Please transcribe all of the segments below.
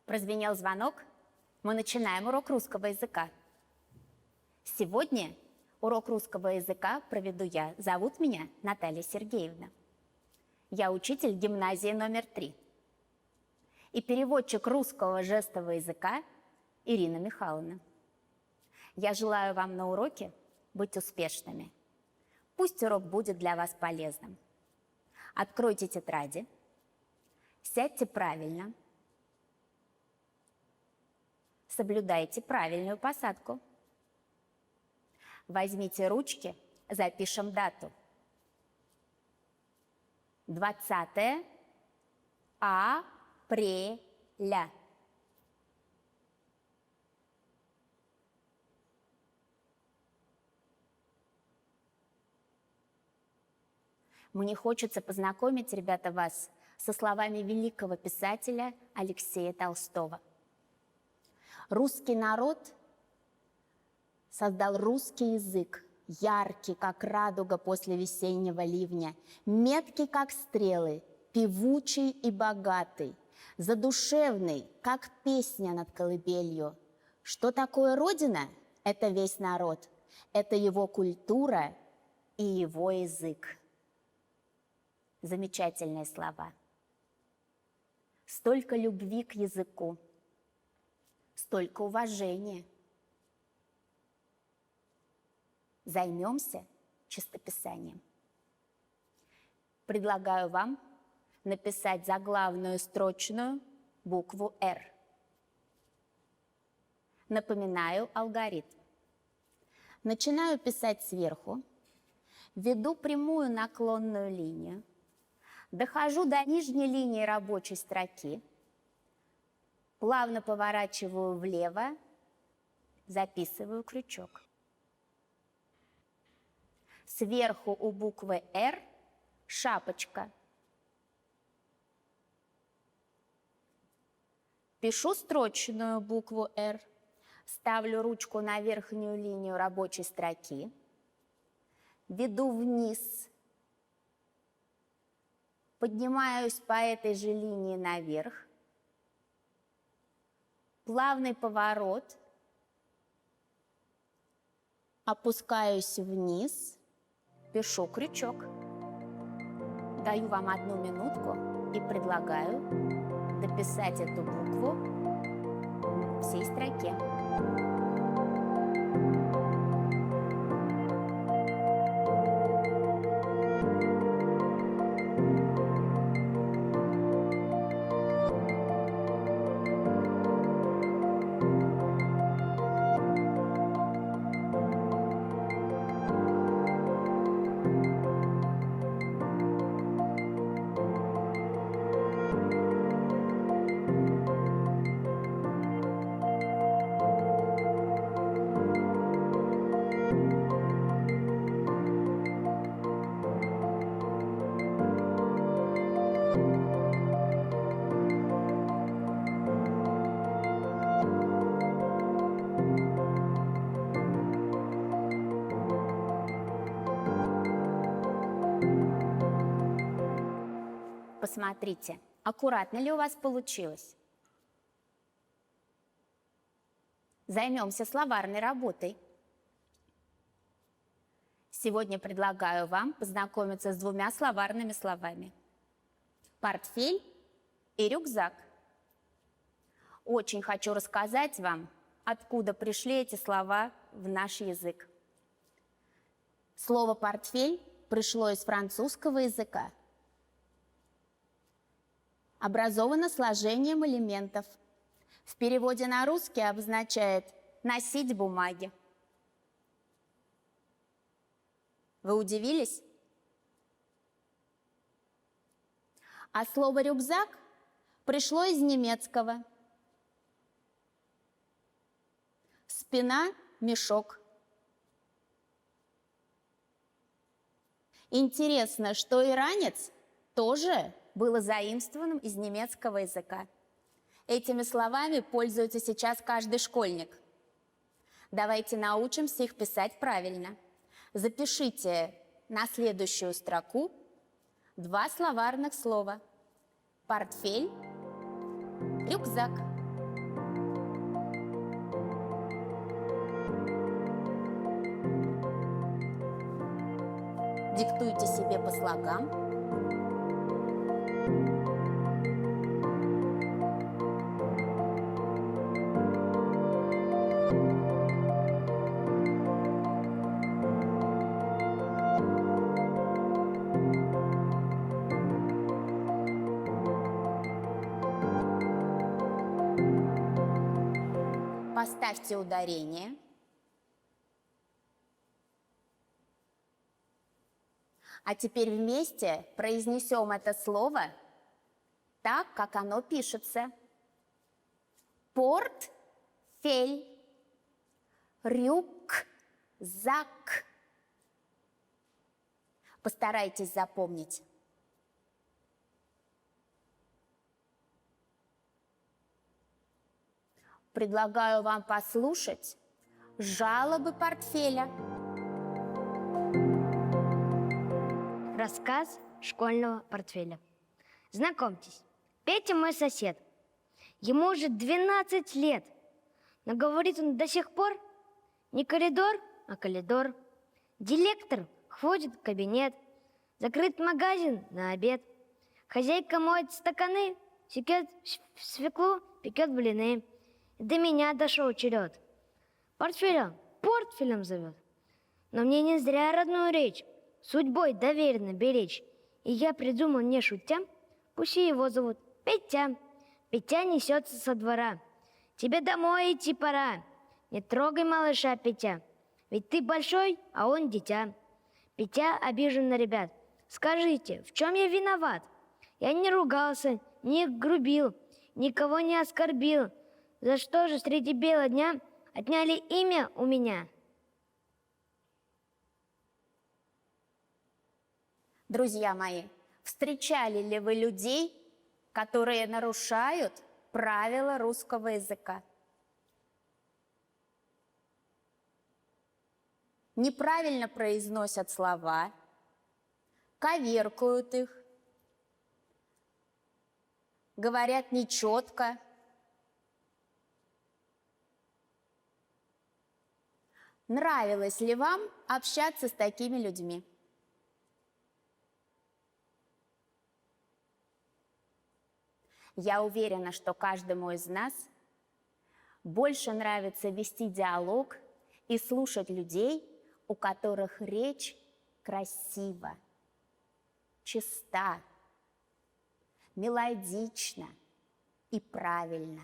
Прозвенел звонок. Мы начинаем урок русского языка. Сегодня урок русского языка проведу я. Зовут меня Наталья Сергеевна. Я учитель гимназии номер 3 и переводчик русского жестового языка Ирина Михайловна. Я желаю вам на уроке быть успешными. Пусть урок будет для вас полезным. Откройте тетради, сядьте правильно, соблюдайте правильную посадку. Возьмите ручки, запишем дату. 20 апреля. Мне хочется познакомить, ребята, вас со словами великого писателя Алексея Толстого. Русский народ создал русский язык, яркий, как радуга после весеннего ливня, меткий, как стрелы, певучий и богатый, задушевный, как песня над колыбелью. Что такое Родина? Это весь народ, это его культура и его язык. Замечательные слова. Столько любви к языку, столько уважения. Займемся чистописанием. Предлагаю вам написать заглавную строчную букву «Р». Напоминаю алгоритм. Начинаю писать сверху, веду прямую наклонную линию, дохожу до нижней линии рабочей строки, плавно поворачиваю влево, записываю крючок. Сверху у буквы «Р» шапочка. Пишу строчную букву «Р», ставлю ручку на верхнюю линию рабочей строки, веду вниз, поднимаюсь по этой же линии наверх, плавный поворот, опускаюсь вниз, пишу крючок. Даю вам 1 минутку и предлагаю дописать эту букву всей строке. Посмотрите, аккуратно ли у вас получилось. Займемся словарной работой. Сегодня предлагаю вам познакомиться с 2 словарными словами. Портфель и рюкзак. Очень хочу рассказать вам, откуда пришли эти слова в наш язык. Слово «портфель» пришло из французского языка. Образовано сложением элементов. В переводе на русский обозначает «носить бумаги». Вы удивились? А слово «рюкзак» пришло из немецкого. Спина – мешок. Интересно, что и ранец тоже было заимствованным из немецкого языка. Этими словами пользуется сейчас каждый школьник. Давайте научимся их писать правильно. Запишите на следующую строку 2 словарных слова. Портфель, рюкзак. Диктуйте себе по слогам. Поставьте ударение. А теперь вместе произнесем это слово так, как оно пишется. Портфель, рюкзак. Постарайтесь запомнить. Предлагаю вам послушать жалобы портфеля. Рассказ школьного портфеля. Знакомьтесь, Петя мой сосед. Ему уже 12 лет, но говорит он до сих пор не коридор, а коридор. Директор входит в кабинет, закрыт магазин на обед. Хозяйка моет стаканы, секет свеклу, пекет блины. До меня дошел черед. Портфелем зовет. Но мне не зря родную речь судьбой доверенно беречь. И я придумал, не шутя, пусть и его зовут Петя. Петя несется со двора. Тебе домой идти пора. Не трогай малыша Петя, ведь ты большой, а он дитя. Петя обижен на ребят. Скажите, в чем я виноват? Я не ругался, не грубил, никого не оскорбил. За что же среди бела дня отняли имя у меня? Друзья мои, встречали ли вы людей, которые нарушают правила русского языка? Неправильно произносят слова, коверкают их, говорят нечетко. Нравилось ли вам общаться с такими людьми? Я уверена, что каждому из нас больше нравится вести диалог и слушать людей, у которых речь красива, чиста, мелодична и правильна.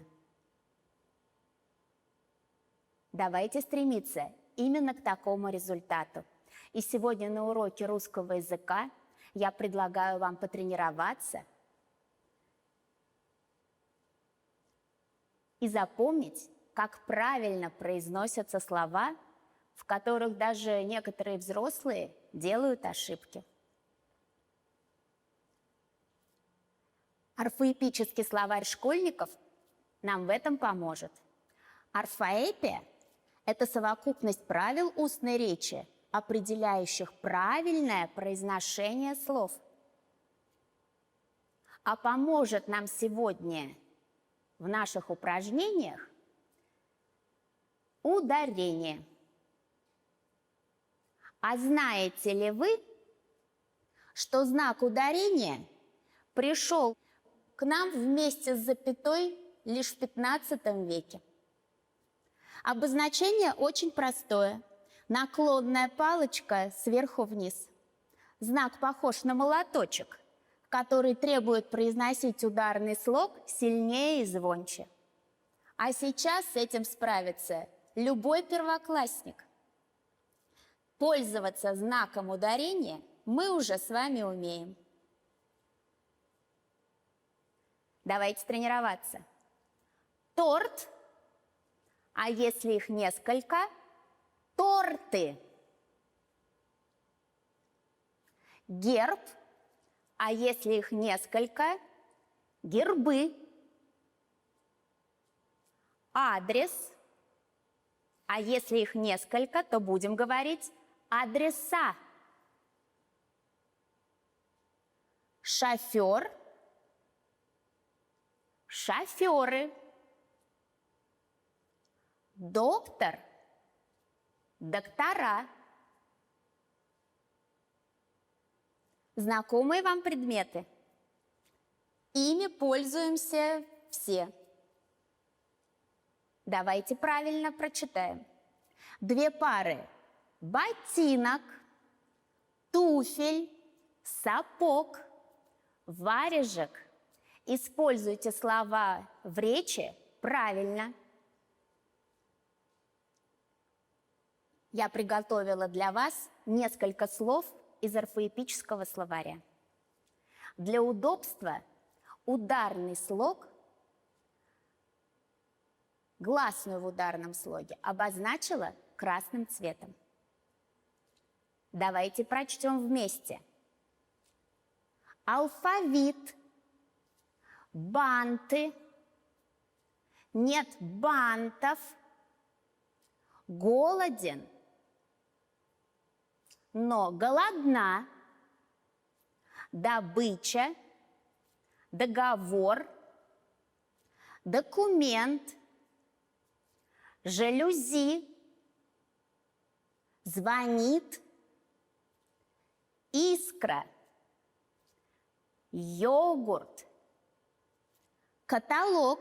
Давайте стремиться именно к такому результату. И сегодня на уроке русского языка я предлагаю вам потренироваться и запомнить, как правильно произносятся слова, в которых даже некоторые взрослые делают ошибки. Орфоэпический словарь школьников нам в этом поможет. Орфоэпия – это совокупность правил устной речи, определяющих правильное произношение слов. А поможет нам сегодня в наших упражнениях ударение. А знаете ли вы, что знак ударения пришел к нам вместе с запятой лишь в 15 веке? Обозначение очень простое. Наклонная палочка сверху вниз. Знак похож на молоточек, который требует произносить ударный слог сильнее и звонче. А сейчас с этим справится любой первоклассник. Пользоваться знаком ударения мы уже с вами умеем. Давайте тренироваться. Торт, а если их несколько, торты. Герб, а если их несколько, гербы. Адрес, а если их несколько, то будем говорить адреса. Шофер, шоферы. Доктор, доктора. Знакомые вам предметы? Ими пользуемся все. Давайте правильно прочитаем. Две пары ботинок, туфель, сапог, варежек. Используйте слова в речи правильно. Я приготовила для вас несколько слов из орфоэпического словаря. Для удобства ударный слог, гласную в ударном слоге, обозначила красным цветом. Давайте прочтем вместе. Алфавит, банты, нет бантов, голоден, но голодна, добыча, договор, документ, жалюзи, звонит, искра, йогурт, каталог,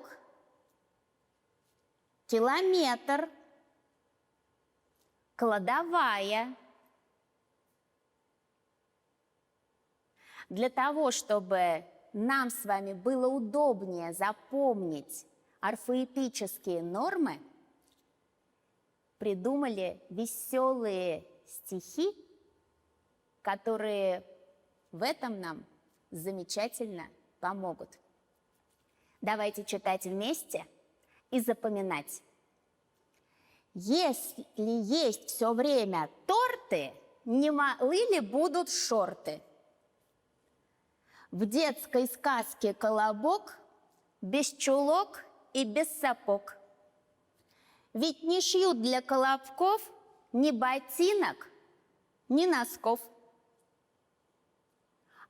километр, кладовая. Для того, чтобы нам с вами было удобнее запомнить орфоэпические нормы, придумали веселые стихи, которые в этом нам замечательно помогут. Давайте читать вместе и запоминать. Если есть все время торты, не малы ли будут шорты? В детской сказке «Колобок» без чулок и без сапог. Ведь не шьют для колобков ни ботинок, ни носков.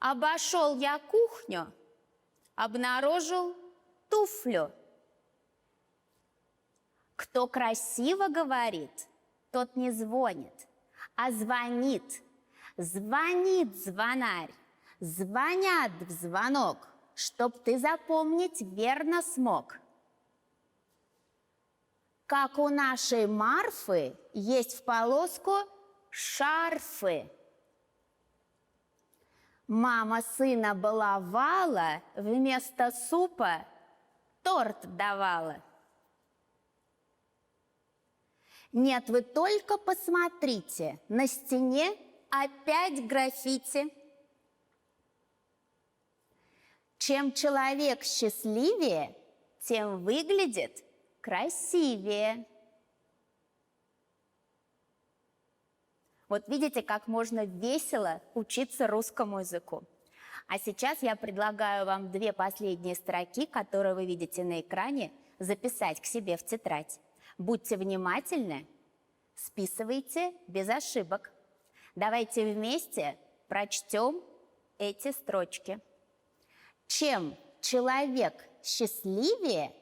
Обошел я кухню, обнаружил туфлю. Кто красиво говорит, тот не звонит, а звонит. Звонит звонарь, звонят в звонок, чтоб ты запомнить верно смог. Как у нашей Марфы есть в полоску шарфы. Мама сына баловала, вместо супа торт давала. Нет, вы только посмотрите, на стене опять граффити. Чем человек счастливее, тем выглядит красивее. Вот видите, как можно весело учиться русскому языку. А сейчас я предлагаю вам две последние строки, которые вы видите на экране, записать к себе в тетрадь. Будьте внимательны, списывайте без ошибок. Давайте вместе прочтем эти строчки. Чем человек счастливее,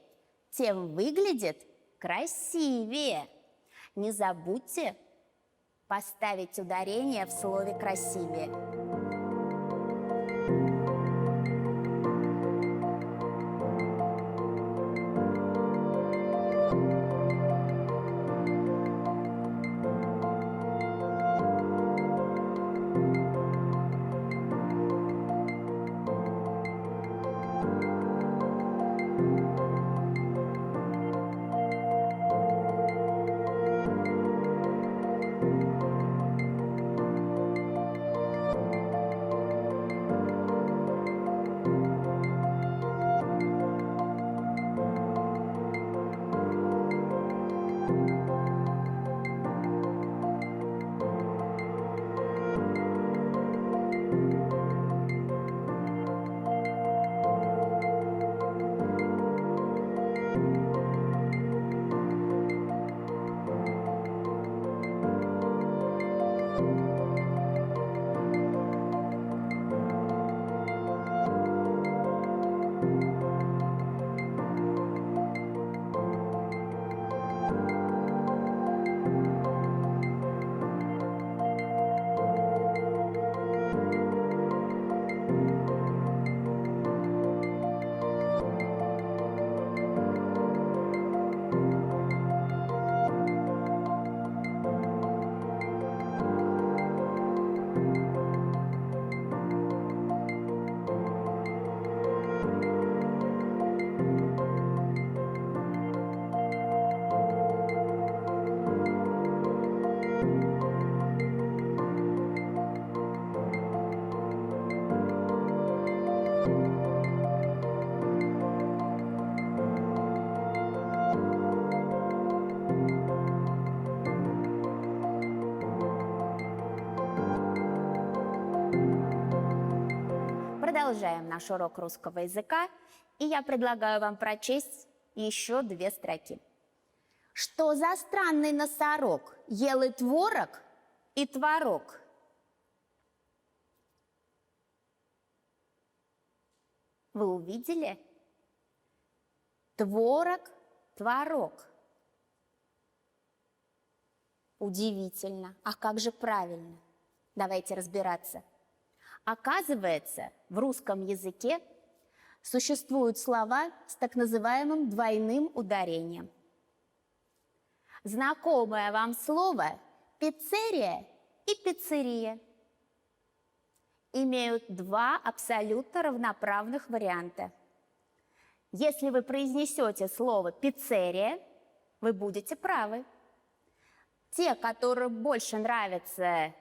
тем выглядит красивее. Не забудьте поставить ударение в слове «красивее». продолжаем наш урок русского языка, и я предлагаю вам прочесть еще 2 строки. Что за странный носорог ел и творог, и творог? Вы увидели? Творог, творог. Удивительно. А как же правильно? Давайте разбираться. Оказывается, в русском языке существуют слова с так называемым двойным ударением. Знакомое вам слово «пиццерия» и «пиццерия» имеют 2 абсолютно равноправных варианта. Если вы произнесете слово «пиццерия», вы будете правы. Те, которым больше нравится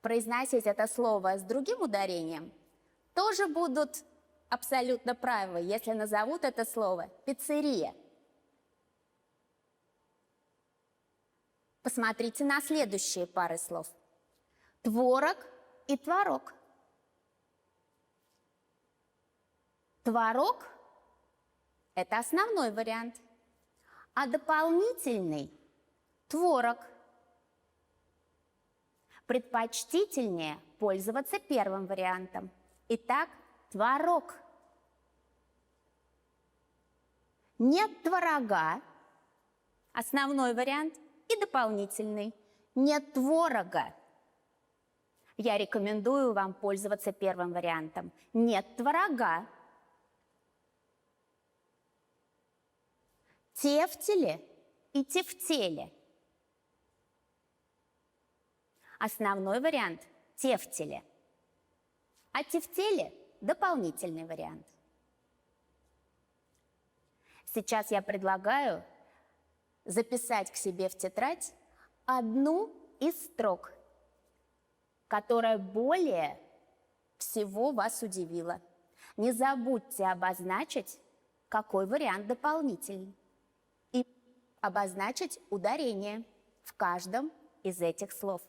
произносить это слово с другим ударением, тоже будут абсолютно правы, если назовут это слово «пиццерия». Посмотрите на следующие пары слов. Творог и творог. Творог – это основной вариант, а дополнительный – творог. Предпочтительнее пользоваться первым вариантом. Итак, творог. Нет творога – основной вариант, и дополнительный. Нет творога. Я рекомендую вам пользоваться первым вариантом. Нет творога. Тефтели и тефтели. Основной вариант – тефтели, а тефтели – дополнительный вариант. Сейчас я предлагаю записать к себе в тетрадь одну из строк, которая более всего вас удивила. Не забудьте обозначить, какой вариант дополнительный, и обозначить ударение в каждом из этих слов.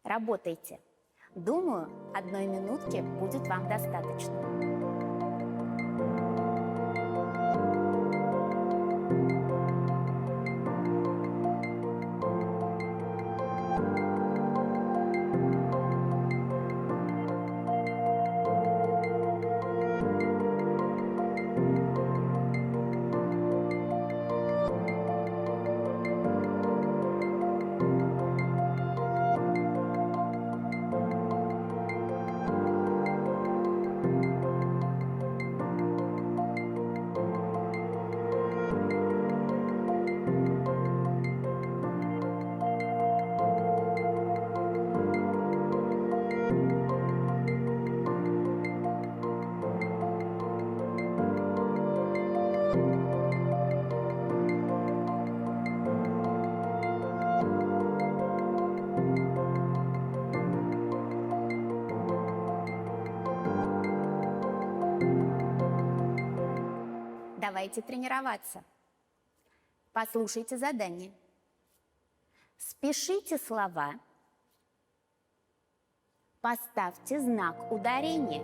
Работайте. Думаю, 1 минутки будет вам достаточно. Давайте тренироваться. Послушайте задание. Спишите слова. Поставьте знак ударения.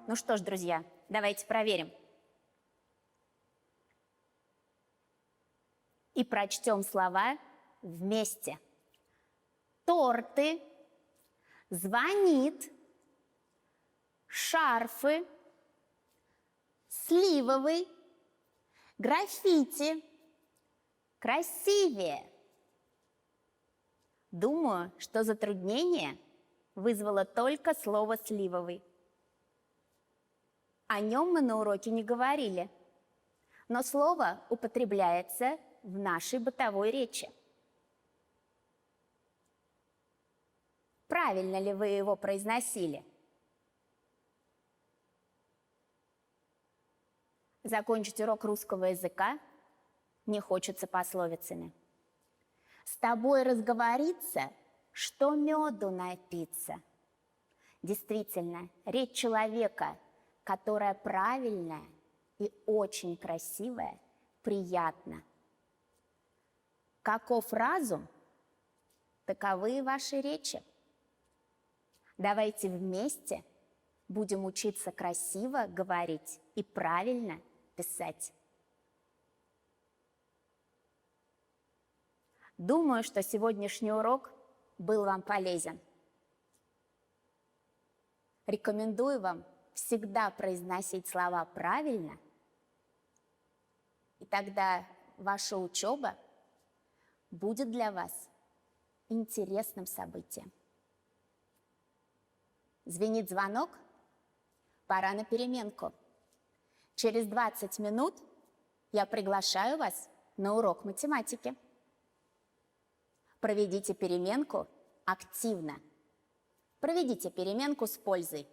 Ну что ж, друзья, давайте проверим. И прочтем слова вместе. Торты, звонит, шарфы, сливовый, граффити, красивее. Думаю, что затруднение вызвало только слово «сливовый». О нем мы на уроке не говорили, но слово употребляется в нашей бытовой речи. Правильно ли вы его произносили? Закончить урок русского языка не хочется пословицами. С тобой разговориться, что меду напиться. Действительно, речь человека, которая правильная и очень красивая, приятна. Каков разум, таковы и ваши речи. Давайте вместе будем учиться красиво говорить и правильно писать. Думаю, что сегодняшний урок был вам полезен. Рекомендую вам всегда произносить слова правильно, и тогда ваша учеба будет для вас интересным событием. Звенит звонок, пора на переменку. Через 20 минут я приглашаю вас на урок математики. Проведите переменку активно. Проведите переменку с пользой.